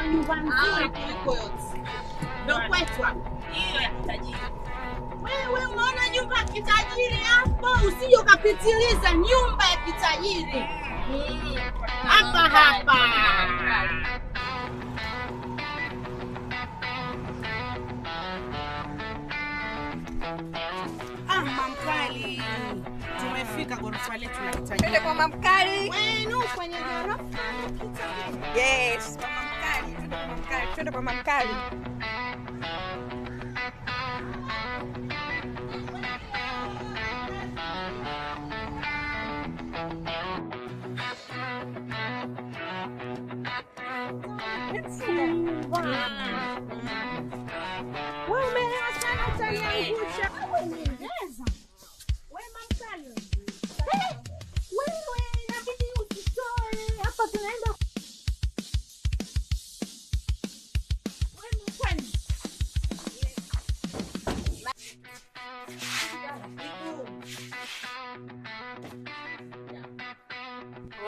nyumba nzuri kuliko yote. Ndio kwetu hapo. Hiyo ya kitajiri. Wewe unaona nyumba ya kitajiri hapo, usije ukapitiliza nyumba ya kitajiri. Hapa. Mamkali. Tumefika ghorofa letu la kitajiri. Twende kwa mamkali. Wenu kwenye ghorofa la kitajiri. Yes, kwa mamkali. Twende kwa mamkali.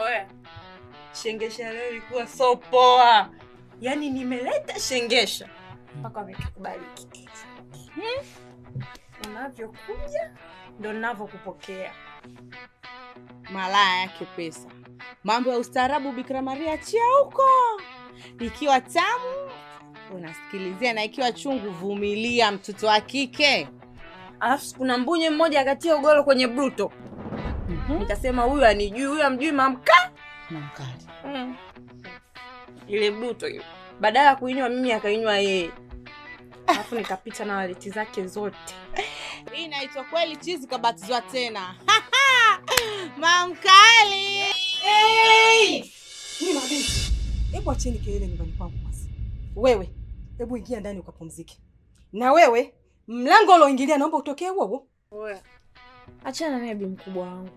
Oya, shengesha leo ilikuwa so poa. Yaani nimeleta shengesha mpaka wamekubali kiki. Unavyokuja ndo ninavyokupokea. Malaya yake pesa. Mambo ya ustaarabu Bikira Maria achia huko. Ikiwa tamu unasikilizia, na ikiwa chungu vumilia, mtoto wa kike. Alafu kuna mbunye mmoja akatia ugoro kwenye bruto. Nikasema huyu anijui, huyu amjui mamkali. Ile bruto hiyo. Badala ya kuinywa mimi akainywa yeye. Alafu nikapita na waleti zake zote. Hii inaitwa kweli chizi kabatizwa tena. Mamkali. Ni mabinti. Hebu acheni kelele nyumbani kwangu basi. Wewe, hebu ingia ndani ukapumzike. Na wewe, mlango ulioingilia naomba utokee huo. Oya. Achana naye bi mkubwa wangu.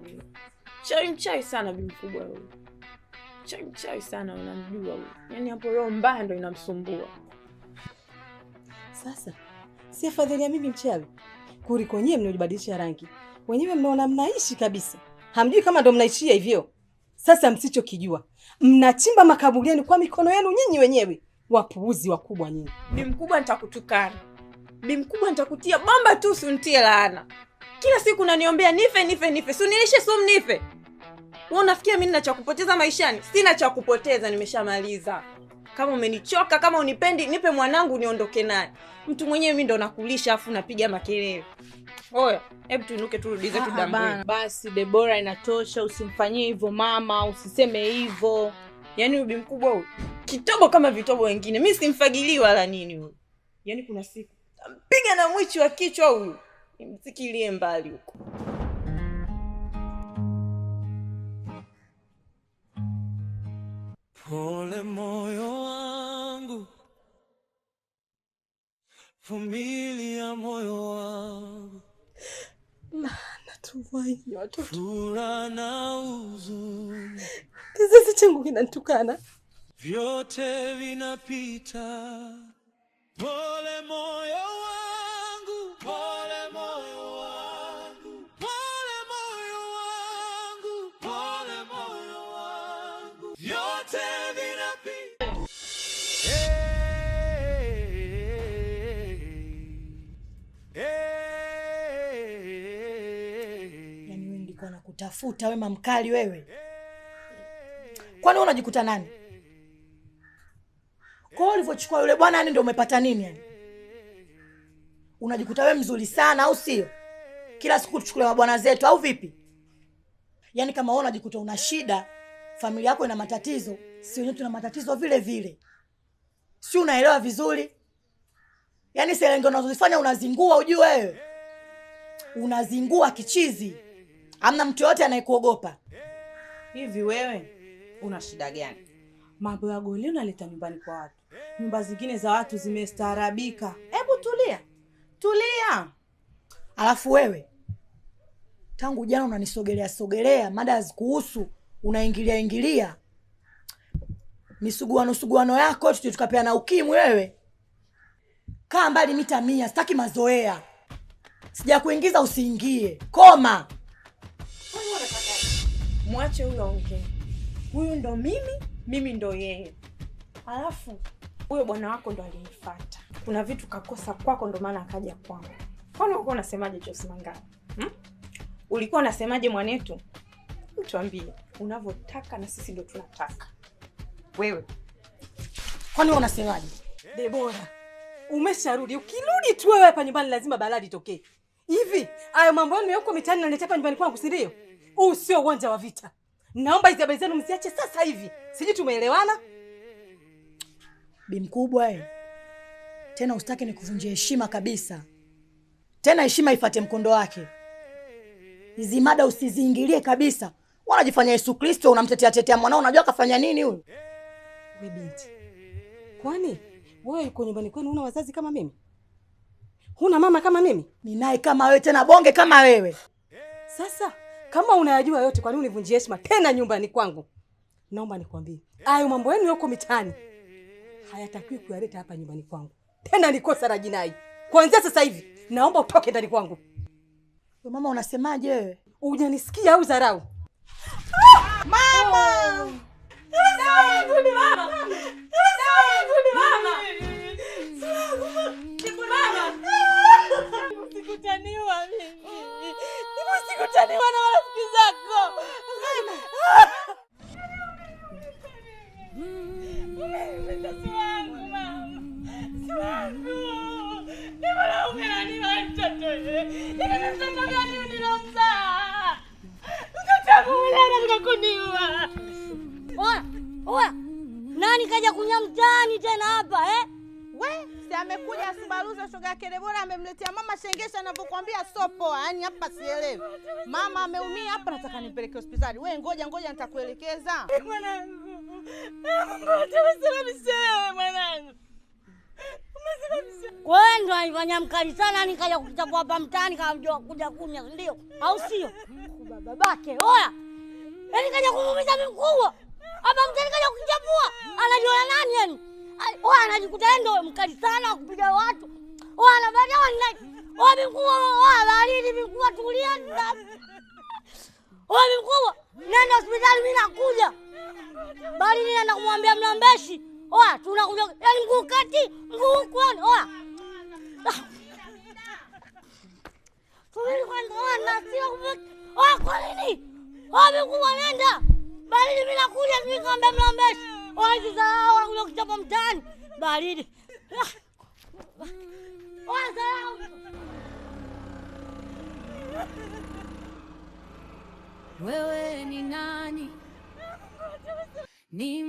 Mchawi sana bi mkubwa huyo. Mchawi sana, unamjua huyo. Yaani hapo roho mbaya ndo inamsumbua. Sasa, si afadhali ya mimi mchawi kuliko nyewe mnaojibadilisha rangi. Wenyewe mnaona mnaishi kabisa. Hamjui kama ndo mnaishia hivyo. Sasa msichokijua, mnachimba makaburiani kwa mikono yenu nyinyi wenyewe. Wapuuzi wakubwa nyinyi. Bi mkubwa nitakutukana. Bi mkubwa nitakutia bomba tu usinitie laana. Kila siku unaniombea nife. Sunilishe sumu nife. Wewe unafikia mimi nina cha kupoteza maishani? Sina cha kupoteza, nimeshamaliza. Kama umenichoka, kama unipendi, nipe mwanangu niondoke naye. Mtu mwenyewe mimi ndo nakulisha afu napiga makelele. Oya, hebu tuinuke turudi zetu dambani. Basi Debora, inatosha, usimfanyie hivyo mama, usiseme hivyo. Yaani ubi mkubwa huyu kitobo kama vitobo wengine. Mimi simfagilii wala nini huyu. Yaani kuna siku mpiga na mwichi wa kichwa huyu. Nimsikilie mbali huko. Pole moyo wangu, vumilia moyo wangu, natumaini watoto. furaha na huzuni, Kizazi changu kinanitukana. vyote vinapita. Pole moyo wangu, pole moyo wangu, pole moyo wangu, pole moyo wangu, vyote vinapita. Yaani wewe ndiko nakutafuta wewe mamkali wewe. Kwani wewe unajikuta nani? Kwa hiyo ulivyochukua yule bwana yani ndio umepata nini yani? Unajikuta wewe mzuri sana au sio? Kila siku tuchukulie bwana zetu au vipi? Yaani kama wewe unajikuta una shida, familia yako ina matatizo, si wenyewe tuna matatizo vile vile. Si unaelewa vizuri? Yaani selenge unazozifanya unazingua ujue wewe. Unazingua kichizi. Hamna mtu yote anayekuogopa. Hivi wewe una shida gani? Mambo ya goli unaleta nyumbani kwa watu. Nyumba zingine za watu zimestaarabika. Hebu tulia. Alafu wewe tangu jana unanisogelea mada hazikuhusu, unaingilia misuguano yako eti tukapeana ukimwi wewe. Kaa mbali mita 100, sitaki mazoea. Sijakuingiza usiingie. Koma. Mwache huyo ongee. Huyu ndo mimi ndo yeye. Alafu Huyo bwana wako ndo alinifuata. Kuna vitu kakosa kwako ndo maana akaja kwangu. Kwani ulikuwa unasemaje Josi Mangala? Ulikuwa unasemaje mwanetu? Tuambie unavyotaka na sisi ndo tunataka. Wewe. Kwani unasemaje? Debora, umesharudi. Ukirudi tu wewe hapa nyumbani lazima balaa litokee. Hivi, hayo mambo yenu yako mitaani naleta hapa nyumbani kwangu, si ndio? Huu sio uwanja wa vita. Naomba hizo habari zenu msiache sasa hivi. Siji tumeelewana? Bi mkubwa tena usitake nikuvunjie heshima kabisa. Tena heshima ifuate mkondo wake. Hizi mada usiziingilie kabisa. Wanajifanya Yesu Kristo, unamtetea mwanao, unajua kafanya nini huyu? Wewe binti. Kwani wewe uko nyumbani kwenu una wazazi kama mimi? Huna mama kama mimi? Ninaye kama wewe, tena bonge kama wewe. Sasa kama unayajua yote, kwa nini univunjie heshima tena nyumbani kwangu? Naomba nikwambie, hayo mambo yenu yako mitaani hayatakiwi kuyaleta hapa nyumbani kwangu. Tena ni kosa la jinai. Kuanzia sasa hivi naomba utoke ndani kwangu. Wewe mama unasemaje wewe? Hujanisikia au dharau? Mama! Rudi mama. Rudi mama. Sikutaniwa mimi. Sikutaniwa na marafiki zako. Oya, nani kaja kunya mtaani tena hapa We, si amekuja asibaruza shoga yake Debora amemletea mama shengesha anavyokuambia sopo. Yaani hapa sielewi. Mama ameumia hapa, nataka nimpeleke hospitali. We ngoja nitakuelekeza. Mwanangu. Ngoja usilamishe mwanangu. wewe ndo alifanya mkali sana, nikaja kukichapua hapa mtaani kama kuja kunya, ndio au sio? Babake oya, yaani kaja kumuumiza mkubwa hapa mtaani, kaja kukichapua. Anajiona nani yani? Oya, anajikuta yeye ndo mkali sana kupiga watu. Oya, anabadia wani. Oya mkubwa, oya baridi mkubwa, tulia. Oya mkubwa, nenda hospitali, mimi nakuja. Baridi, nenda kumwambia Mlambeshi. Oya, tunakuja. Yaani mguu kati, mguu kwani. Oya. Tuwili kwa na sio kubaki. Oya, kwa nini? Oya mkubwa, nenda. Baridi, mimi nakuja, mimi kumwambia Mlambeshi. Oya, hizi za wanakuja kuchapa mtaani. Baridi. Oya, sawa. Wewe ni nani? Ni